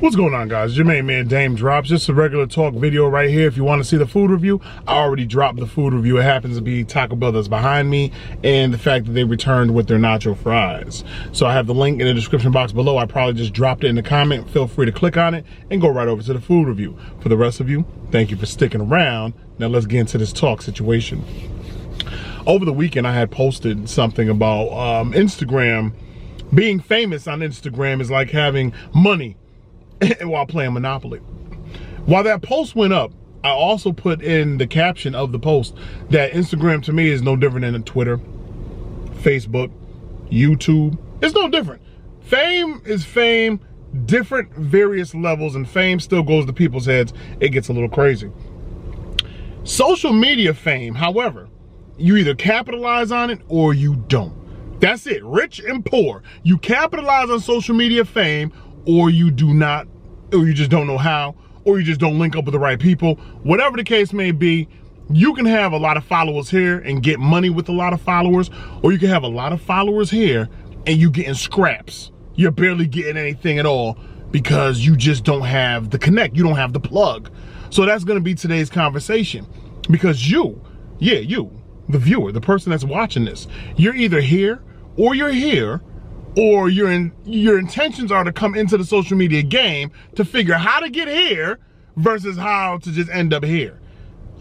What's going on, guys? Your main man, Daym Drops. Just a regular talk video right here. If you want to see the food review, I already dropped the food review. It happens to be Taco Bell that's behind me, and the fact that they returned with their nacho fries. So I have the link in the description box below. I probably just dropped it in the comment. Feel free to click on it and go right over to the food review. For the rest of you, thank you for sticking around. Now let's get into this talk situation. Over the weekend, I had posted something about Instagram. Being famous on Instagram is like having money while playing Monopoly. While that post went up, I also put in the caption of the post that Instagram to me is no different than Twitter, Facebook, YouTube. It's no different. Fame is fame, different various levels, and fame still goes to people's heads. It gets a little crazy. Social media fame, however, you either capitalize on it or you don't. That's it, rich and poor. You capitalize on social media fame, or you do not, or you just don't know how, or you just don't link up with the right people. Whatever the case may be, you can have a lot of followers here and get money with a lot of followers, or you can have a lot of followers here and you getting scraps. You're barely getting anything at all because you just don't have the connect. You don't have the plug. So that's gonna be today's conversation, because you, the viewer, the person that's watching this, you're either here, or your intentions are to come into the social media game to figure how to get here versus how to just end up here.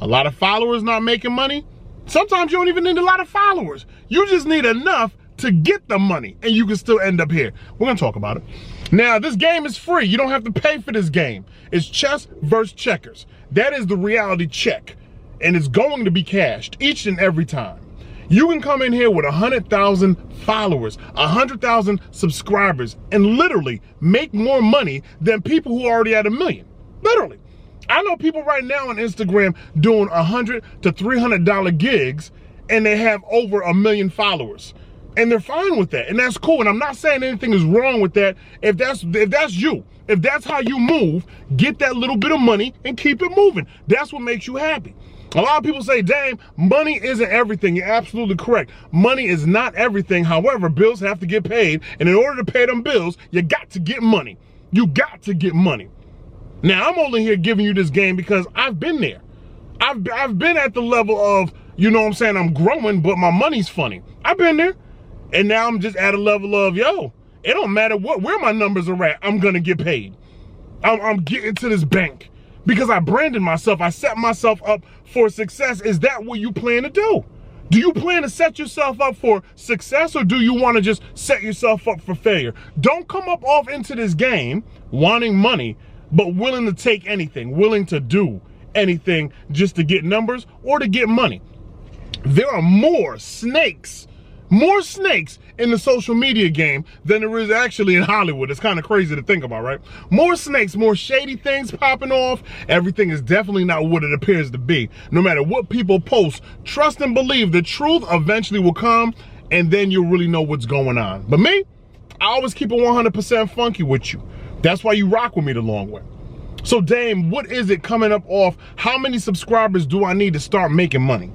A lot of followers not making money. Sometimes you don't even need a lot of followers. You just need enough to get the money and you can still end up here. We're gonna talk about it. Now, this game is free. You don't have to pay for this game. It's chess versus checkers. That is the reality check, and it's going to be cashed each and every time. You can come in here with 100,000 followers, 100,000 subscribers, and literally make more money than people who are already at 1 million. Literally. I know people right now on Instagram doing $100 to $300 gigs, and they have over 1 million followers. And they're fine with that, and that's cool. And I'm not saying anything is wrong with that. If that's you, if that's how you move, get that little bit of money and keep it moving. That's what makes you happy. A lot of people say, Daym, money isn't everything. You're absolutely correct. Money is not everything. However, bills have to get paid. And in order to pay them bills, you got to get money. You got to get money. Now, I'm only here giving you this game because I've been there. I've been at the level of, you know what I'm saying, I'm growing, but my money's funny. I've been there. And now I'm just at a level of, it don't matter where my numbers are at, I'm going to get paid. I'm getting to this bank. Because I branded myself, I set myself up for success. Is that what you plan to do? Do you plan to set yourself up for success, or do you want to just set yourself up for failure? Don't come up off into this game wanting money, but willing to take anything, willing to do anything just to get numbers or to get money. There are more snakes in the social media game than there is actually in Hollywood. It's kind of crazy to think about, right? More snakes, more shady things popping off. Everything is definitely not what it appears to be. No matter what people post, trust and believe the truth eventually will come, and then you'll really know what's going on. But me, I always keep it 100% funky with you. That's why you rock with me the long way. So Daym, what is it coming up off? How many subscribers do I need to start making money?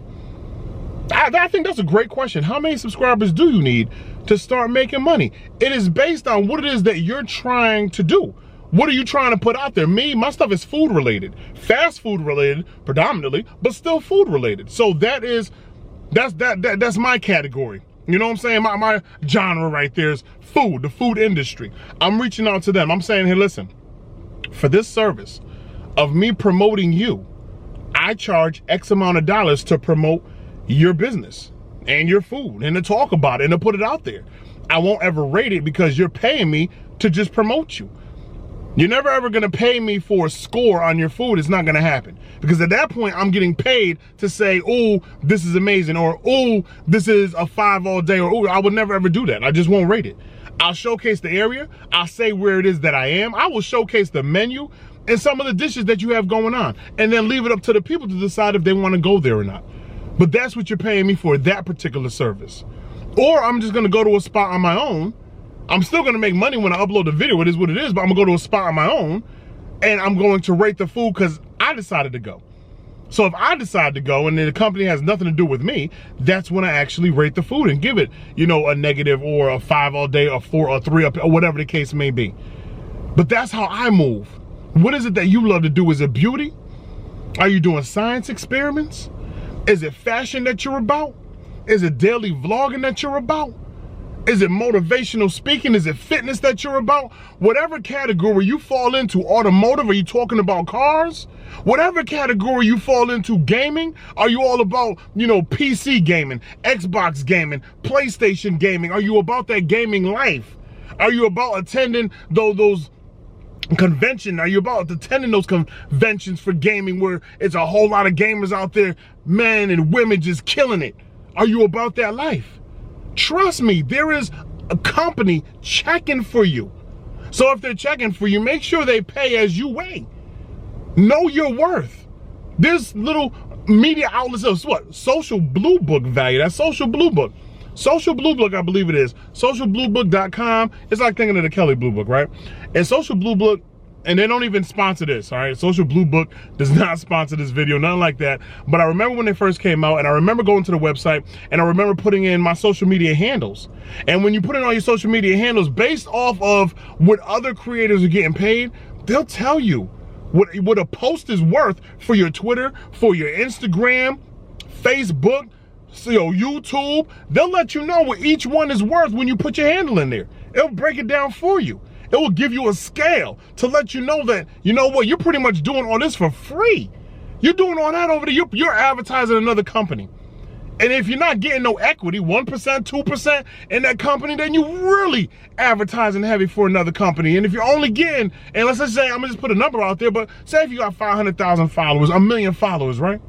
I think that's a great question. How many subscribers do you need to start making money? It is based on what it is that you're trying to do. What are you trying to put out there? My stuff is food related, fast food related predominantly, but still food related. So that's my category. You know what I'm saying? My genre right there is food, the food industry. I'm reaching out to them. I'm saying, hey, listen, for this service of me promoting you, I charge X amount of dollars to promote your business and your food and to talk about it and to put it out there. I won't ever rate it because you're paying me to just promote you. You're never ever gonna pay me for a score on your food. It's not gonna happen, because at that point I'm getting paid to say, oh, this is amazing, or oh, this is a 5 all day, or oh, I would never ever do that. I just won't rate it. I'll showcase the area. I'll say where it is that I am. I will showcase the menu and some of the dishes that you have going on, and then leave it up to the people to decide if they want to go there or not. But that's what you're paying me for, that particular service. Or I'm just gonna go to a spot on my own. I'm still gonna make money when I upload the video, it is what it is, but I'm gonna go to a spot on my own and I'm going to rate the food because I decided to go. So if I decide to go and the company has nothing to do with me, that's when I actually rate the food and give it, you know, a negative or a 5 all day or 4 or 3 or whatever the case may be. But that's how I move. What is it that you love to do? Is it beauty? Are you doing science experiments? Is it fashion that you're about? Is it daily vlogging that you're about? Is it motivational speaking? Is it fitness that you're about? Whatever category you fall into, automotive, are you talking about cars? Whatever category you fall into, gaming, are you all about, PC gaming, Xbox gaming, PlayStation gaming? Are you about that gaming life? Are you about attending those convention? Are you about attending those conventions for gaming where it's a whole lot of gamers out there, men and women just killing it? Are you about that life? Trust me, there is a company checking for you. So if they're checking for you, make sure they pay as you weigh. Know your worth. There's little media outlets of what? Social Blue Book value. That's Social Blue Book. Social Blue Book, I believe it is. Socialbluebook.com. It's like thinking of the Kelly Blue Book, right? And Social Blue Book, and they don't even sponsor this, all right? Social Blue Book does not sponsor this video, nothing like that. But I remember when they first came out, and I remember going to the website, and I remember putting in my social media handles. And when you put in all your social media handles, based off of what other creators are getting paid, they'll tell you what a post is worth for your Twitter, for your Instagram, Facebook, YouTube. They'll let you know what each one is worth when you put your handle in there. It'll break it down for you. It will give you a scale to let you know that, you're pretty much doing all this for free. You're doing all that over there. You're advertising another company. And if you're not getting no equity, 1%, 2% in that company, then you really advertising heavy for another company. And if you're only getting, and let's just say, I'm gonna just put a number out there, but say if you got 500,000 followers, 1 million followers, right?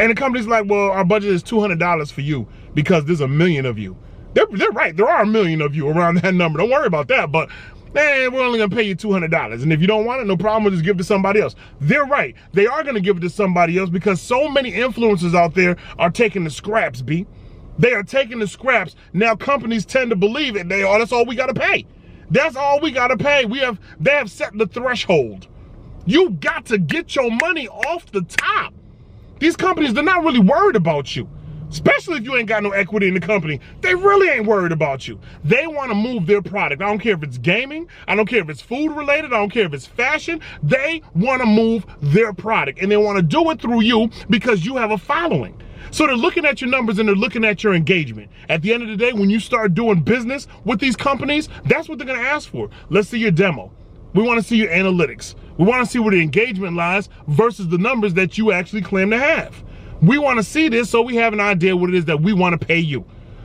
And the company's like, well, our budget is $200 for you because there's 1 million of you. They're right. There are 1 million of you around that number. Don't worry about that. But man, we're only gonna pay you $200. And if you don't want it, no problem. We'll just give it to somebody else. They're right. They are gonna give it to somebody else because so many influencers out there are taking the scraps, B. They are taking the scraps. Now companies tend to believe it. That's all we gotta pay. That's all we gotta pay. They have set the threshold. You got to get your money off the top. These companies, they're not really worried about you. Especially if you ain't got no equity in the company. They really ain't worried about you. They want to move their product. I don't care if it's gaming. I don't care if it's food related. I don't care if it's fashion. They want to move their product. And they want to do it through you because you have a following. So they're looking at your numbers and they're looking at your engagement. At the end of the day, when you start doing business with these companies, that's what they're going to ask for. Let's see your demo. We want to see your analytics. We want to see where the engagement lies versus the numbers that you actually claim to have. We want to see this so we have an idea what it is that we want to pay you.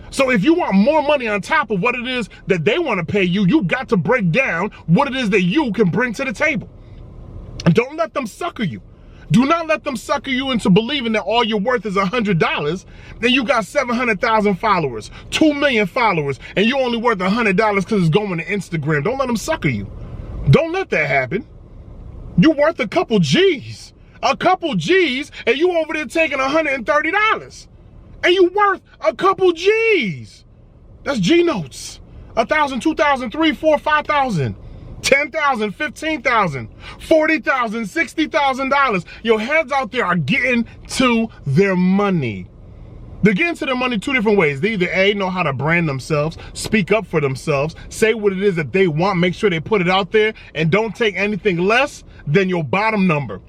So if you want more money on top of what it is that they want to pay you, you got to break down what it is that you can bring to the table. And don't let them sucker you. Do not let them sucker you into believing that all you're worth is $100, then you got 700,000 followers, 2 million followers, and you're only worth $100 because it's going to Instagram. Don't let them sucker you. Don't let that happen. You're worth a couple G's. A couple G's, and you over there taking $130. And you worth a couple G's. That's G notes. 1,000, 2,000, 3, 4, 5,000, 10,000, 15,000, 40,000, $60,000. Your heads out there are getting to their money. They're getting to their money two different ways. They either A, know how to brand themselves, speak up for themselves, say what it is that they want, make sure they put it out there, and don't take anything less than your bottom number.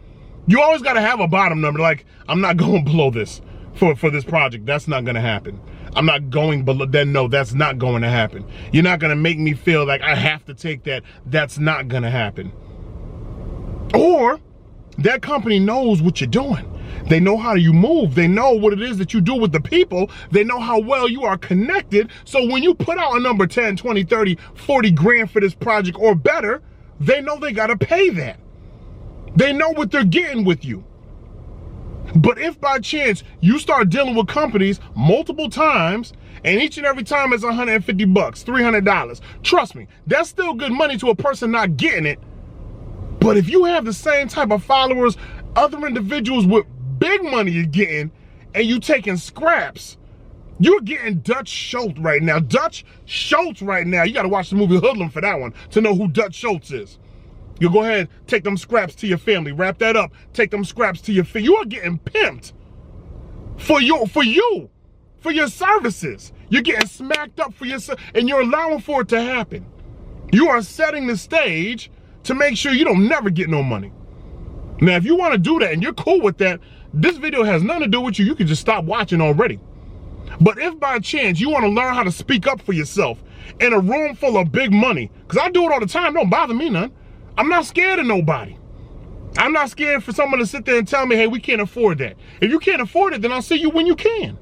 You always got to have a bottom number. Like, I'm not going below this for this project. That's not going to happen. I'm not going below. Then no, that's not going to happen. You're not going to make me feel like I have to take that. That's not going to happen. Or that company knows what you're doing. They know how you move. They know what it is that you do with the people. They know how well you are connected. So when you put out a number 10, 20, 30, 40 grand for this project or better, they know they got to pay that. They know what they're getting with you. But if by chance you start dealing with companies multiple times, and each and every time it's $150, $300, trust me, that's still good money to a person not getting it. But if you have the same type of followers, other individuals with big money are getting, and you taking scraps, you're getting Dutch Schultz right now. Dutch Schultz right now. You got to watch the movie Hoodlum for that one to know who Dutch Schultz is. You go ahead, take them scraps to your family, wrap that up, take them scraps to your family. You are getting pimped for your services. You're getting smacked up for your, and you're allowing for it to happen. You are setting the stage to make sure you don't never get no money. Now, if you want to do that and you're cool with that, this video has nothing to do with you. You can just stop watching already. But if by chance you want to learn how to speak up for yourself in a room full of big money, because I do it all the time, don't bother me none. I'm not scared of nobody. I'm not scared for someone to sit there and tell me, hey, we can't afford that. If you can't afford it, then I'll see you when you can.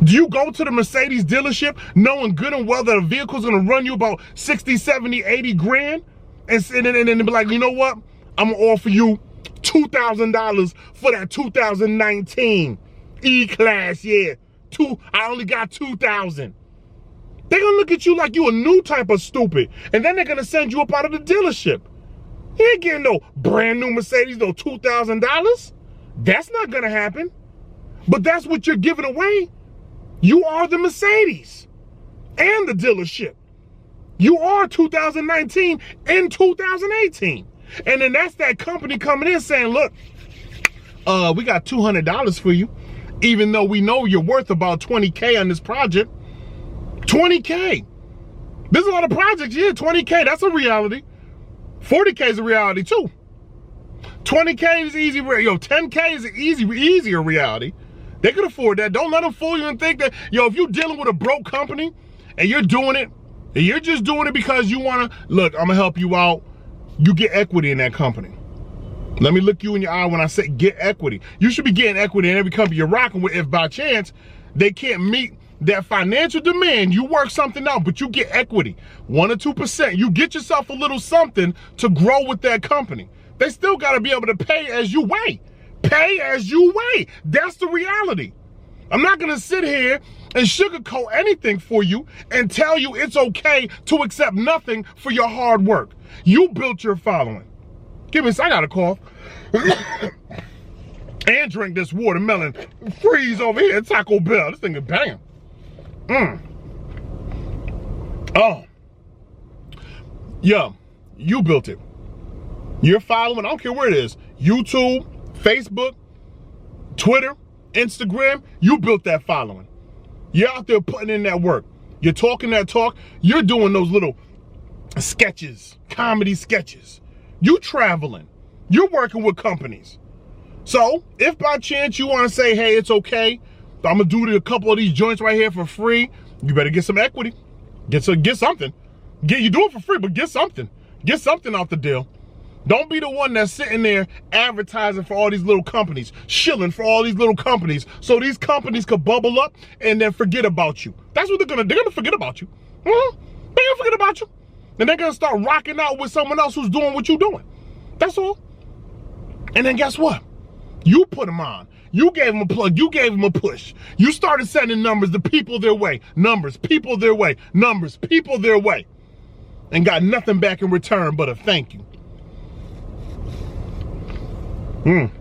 Do you go to the Mercedes dealership knowing good and well that a vehicle's gonna run you about 60, 70, 80 grand? And be like, you know what? I'm gonna offer you $2,000 for that 2019 E-Class, yeah. I only got 2,000. They're gonna look at you like you a new type of stupid. And then they're gonna send you up out of the dealership. You ain't getting no brand new Mercedes, no $2,000. That's not gonna happen. But that's what you're giving away. You are the Mercedes and the dealership. You are 2019 and 2018. And then that's that company coming in saying, look, we got $200 for you, even though we know you're worth about 20K on this project. 20K. There's a lot of projects, yeah, 20K, that's a reality. 40K is a reality too. 20K is easy, 10K is an easier reality. They could afford that. Don't let them fool you and think that, if you're dealing with a broke company and you're doing it, and you're just doing it because you want to, look, I'm going to help you out. You get equity in that company. Let me look you in your eye when I say get equity. You should be getting equity in every company you're rocking with if by chance they can't meet that financial demand. You work something out, but you get equity, 1 or 2%. You get yourself a little something to grow with that company. They still got to be able to pay as you weigh. Pay as you weigh. That's the reality. I'm not going to sit here and sugarcoat anything for you and tell you it's okay to accept nothing for your hard work. You built your following. Give me a second, I got a cough. And drink this watermelon freeze over here at Taco Bell. This thing is banging. Oh. Yeah, you built it. You're following, I don't care where it is. YouTube, Facebook, Twitter, Instagram, you built that following. You're out there putting in that work. You're talking that talk. You're doing those little sketches, comedy sketches. You traveling. You're working with companies. So if by chance you want to say, hey, it's okay, I'm gonna do a couple of these joints right here for free, you better get some equity. Get something. You do it for free, but get something. Get something off the deal. Don't be the one that's sitting there advertising for all these little companies, shilling for all these little companies, so these companies could bubble up and then forget about you. That's what they're gonna forget about you. They're gonna forget about you. And they're gonna start rocking out with someone else who's doing what you're doing. That's all. And then guess what? You put them on. You gave them a plug. You gave them a push. You started sending numbers to people their way. Numbers, people their way. Numbers, people their way. And got nothing back in return but a thank you. I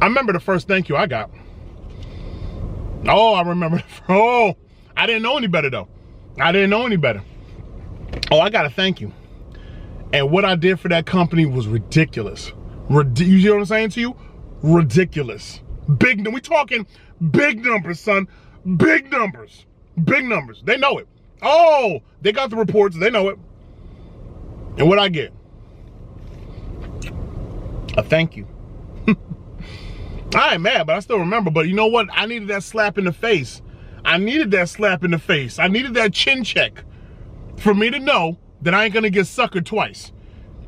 remember the first thank you I got. Oh, I remember. Oh, I didn't know any better though. I didn't know any better. Oh, I got a thank you. And what I did for that company was ridiculous. You hear what I'm saying to you? Ridiculous. We talking big numbers, son. Big numbers. Big numbers. They know it. Oh, they got the reports. They know it. And what I get? A thank you. I ain't mad, but I still remember. But you know what? I needed that slap in the face. I needed that slap in the face. I needed that chin check for me to know that I ain't gonna get suckered twice.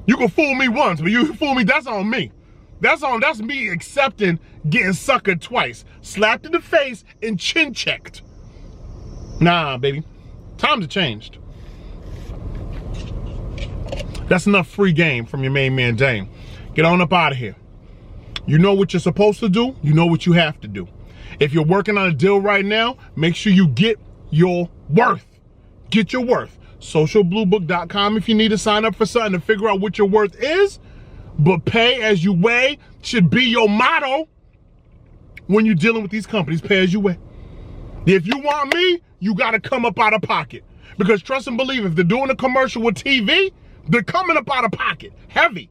You can fool me once, but you fool me, that's on me. That's me accepting getting suckered twice. Slapped in the face and chin checked. Nah, baby. Times have changed. That's enough free game from your main man, Daym. Get on up out of here. You know what you're supposed to do. You know what you have to do. If you're working on a deal right now, make sure you get your worth. Get your worth. Socialbluebook.com if you need to sign up for something to figure out what your worth is. But pay as you weigh should be your motto when you're dealing with these companies. Pay as you weigh. If you want me, you got to come up out of pocket. Because trust and believe, if they're doing a commercial with TV, they're coming up out of pocket. Heavy.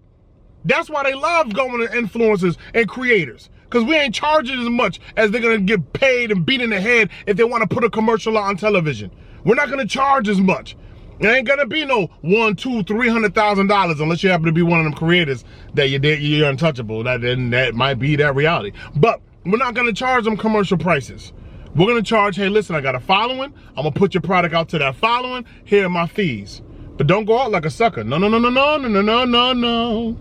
That's why they love going to influencers and creators. Because we ain't charging as much as they're going to get paid and beat in the head if they want to put a commercial out on television. We're not going to charge as much. There ain't gonna be no $100,000, $200,000, $300,000 unless you happen to be one of them creators that you're untouchable. That might be that reality. But we're not gonna charge them commercial prices. We're gonna charge, hey, listen, I got a following. I'm gonna put your product out to that following. Here are my fees. But don't go out like a sucker. No, no, no, no, no, no, no, no, no.